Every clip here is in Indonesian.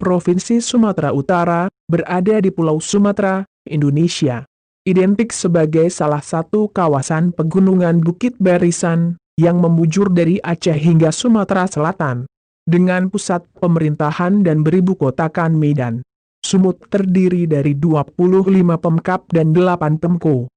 Provinsi Sumatera Utara, berada di Pulau Sumatera, Indonesia. Identik sebagai salah satu kawasan pegunungan Bukit Barisan, yang membujur dari Aceh hingga Sumatera Selatan. Dengan pusat pemerintahan dan beribu kotakan Medan. Sumut terdiri dari 25 Pemkab dan 8 Pemko.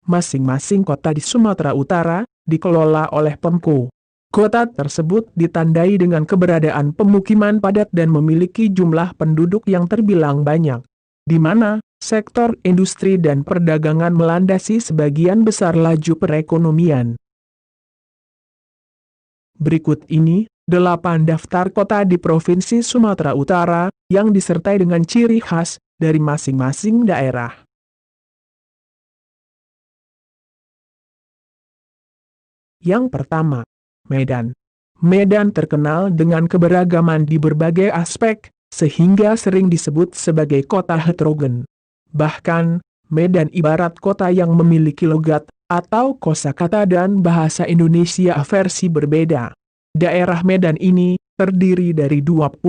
Masing-masing kota di Sumatera Utara, dikelola oleh Pemko. Kota tersebut ditandai dengan keberadaan pemukiman padat dan memiliki jumlah penduduk yang terbilang banyak, di mana sektor industri dan perdagangan melandasi sebagian besar laju perekonomian. Berikut ini, 8 daftar kota di Provinsi Sumatera Utara, yang disertai dengan ciri khas dari masing-masing daerah. Yang pertama, Medan. Medan terkenal dengan keberagaman di berbagai aspek, sehingga sering disebut sebagai kota heterogen. Bahkan, Medan ibarat kota yang memiliki logat, atau kosakata dan bahasa Indonesia versi berbeda. Daerah Medan ini, terdiri dari 21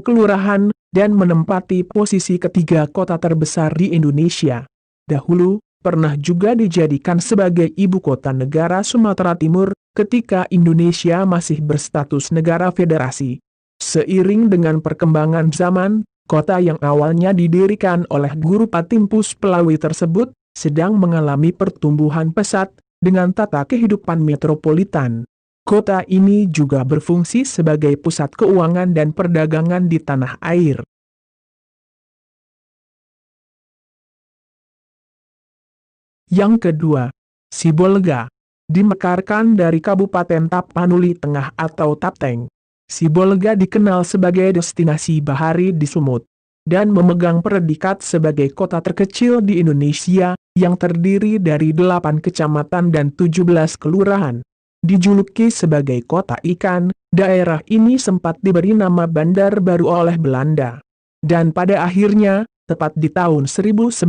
kelurahan, dan menempati posisi ketiga kota terbesar di Indonesia. Dahulu, pernah juga dijadikan sebagai ibu kota negara Sumatera Timur, ketika Indonesia masih berstatus negara federasi. Seiring dengan perkembangan zaman, kota yang awalnya didirikan oleh Guru Patimpus Pelawi tersebut, sedang mengalami pertumbuhan pesat, dengan tata kehidupan metropolitan. Kota ini juga berfungsi sebagai pusat keuangan dan perdagangan di tanah air. Yang kedua, Sibolga. Dimekarkan dari Kabupaten Tapanuli Tengah atau Tapteng. Sibolga dikenal sebagai destinasi bahari di Sumut, dan memegang predikat sebagai kota terkecil di Indonesia, yang terdiri dari 8 kecamatan dan 17 kelurahan. Dijuluki sebagai kota ikan, daerah ini sempat diberi nama Bandar Baru oleh Belanda. Dan pada akhirnya, tepat di tahun 1956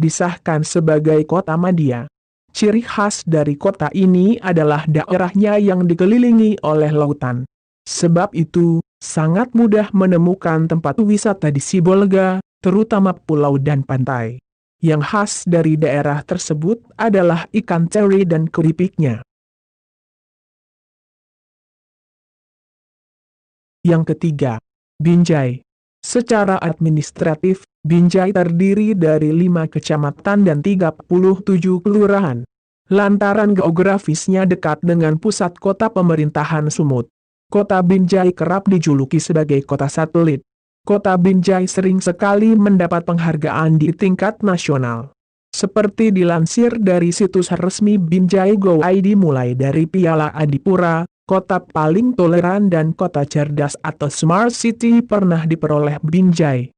disahkan sebagai kota madya. Ciri khas dari kota ini adalah daerahnya yang dikelilingi oleh lautan. Sebab itu, sangat mudah menemukan tempat wisata di Sibolga, terutama pulau dan pantai. Yang khas dari daerah tersebut adalah ikan teri dan keripiknya. Yang ketiga, Binjai. Secara administratif, Binjai terdiri dari 5 kecamatan dan 37 kelurahan. Lantaran geografisnya dekat dengan pusat kota pemerintahan Sumut, kota Binjai kerap dijuluki sebagai kota satelit. Kota Binjai sering sekali mendapat penghargaan di tingkat nasional. Seperti dilansir dari situs resmi Binjai Go ID, mulai dari Piala Adipura, kota paling toleran dan kota cerdas atau Smart City pernah diperoleh Binjai.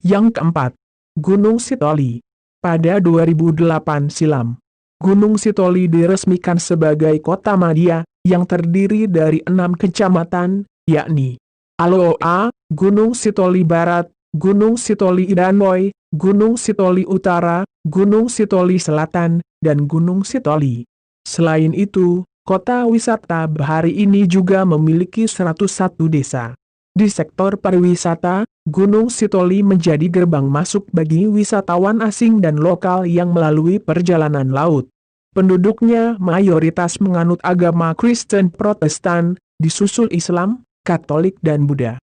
Yang keempat, Gunung Sitoli. Pada 2008 silam, Gunung Sitoli diresmikan sebagai kota madya, yang terdiri dari 6 kecamatan, yakni Aloa, Gunung Sitoli Barat, Gunung Sitoli Idanboy, Gunung Sitoli Utara, Gunung Sitoli Selatan, dan Gunung Sitoli. Selain itu, kota wisata bahari ini juga memiliki 101 desa. Di sektor pariwisata, Gunung Sitoli menjadi gerbang masuk bagi wisatawan asing dan lokal yang melalui perjalanan laut. Penduduknya mayoritas menganut agama Kristen Protestan, disusul Islam, Katolik dan Buddha.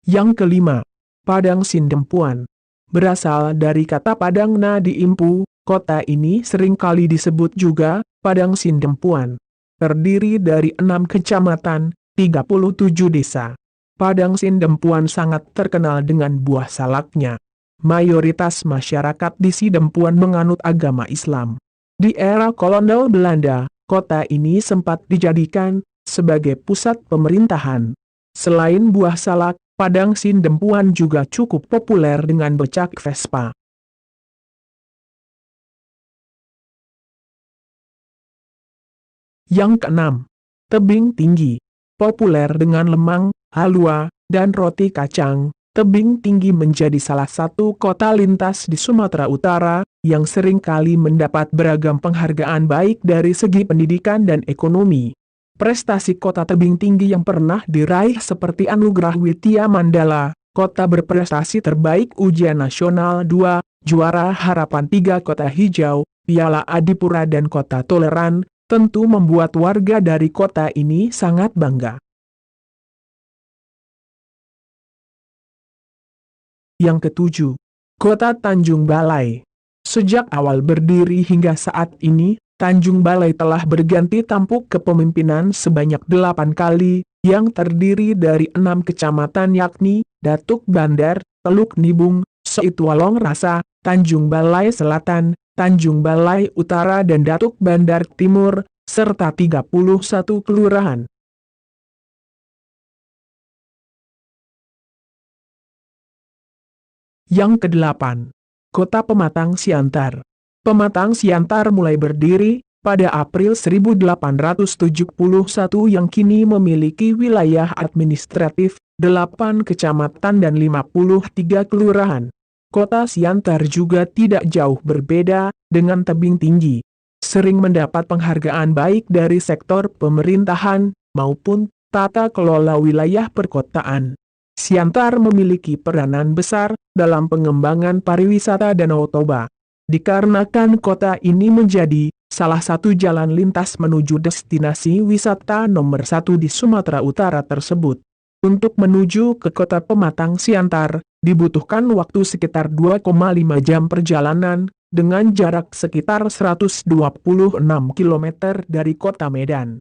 Yang kelima, Padang Sindempuan. Berasal dari kata Padang na diimpu, kota ini seringkali disebut juga Padang Sindempuan. Terdiri dari 6 kecamatan, 37 desa. Padang Sindempuan sangat terkenal dengan buah salaknya. Mayoritas masyarakat di Sidempuan menganut agama Islam. Di era kolonial Belanda, kota ini sempat dijadikan sebagai pusat pemerintahan. Selain buah salak, Padang Sindempuan juga cukup populer dengan becak Vespa. Yang keenam, Tebing Tinggi. Populer dengan lemang, halua, dan roti kacang, Tebing Tinggi menjadi salah satu kota lintas di Sumatera Utara, yang sering kali mendapat beragam penghargaan baik dari segi pendidikan dan ekonomi. Prestasi kota tebing tinggi yang pernah diraih seperti Anugerah Widya Mandala, Kota Berprestasi Terbaik Ujian Nasional 2, Juara Harapan 3 Kota Hijau, Piala Adipura dan Kota Toleran, tentu membuat warga dari kota ini sangat bangga. Yang ketujuh, Kota Tanjung Balai. Sejak awal berdiri hingga saat ini, Tanjung Balai telah berganti tampuk kepemimpinan sebanyak 8 kali, yang terdiri dari 6 kecamatan yakni Datuk Bandar, Teluk Nibung, Seitualong Rasa, Tanjung Balai Selatan, Tanjung Balai Utara dan Datuk Bandar Timur, serta 31 kelurahan. Yang kedelapan, Kota Pematang Siantar. Pematang Siantar mulai berdiri pada April 1871 yang kini memiliki wilayah administratif, 8 kecamatan dan 53 kelurahan. Kota Siantar juga tidak jauh berbeda dengan Tebing Tinggi. Sering mendapat penghargaan baik dari sektor pemerintahan maupun tata kelola wilayah perkotaan. Siantar memiliki peranan besar dalam pengembangan pariwisata Danau Toba. Dikarenakan kota ini menjadi salah satu jalan lintas menuju destinasi wisata nomor 1 di Sumatera Utara tersebut. Untuk menuju ke kota Pematang Siantar, dibutuhkan waktu sekitar 2,5 jam perjalanan, dengan jarak sekitar 126 km dari kota Medan.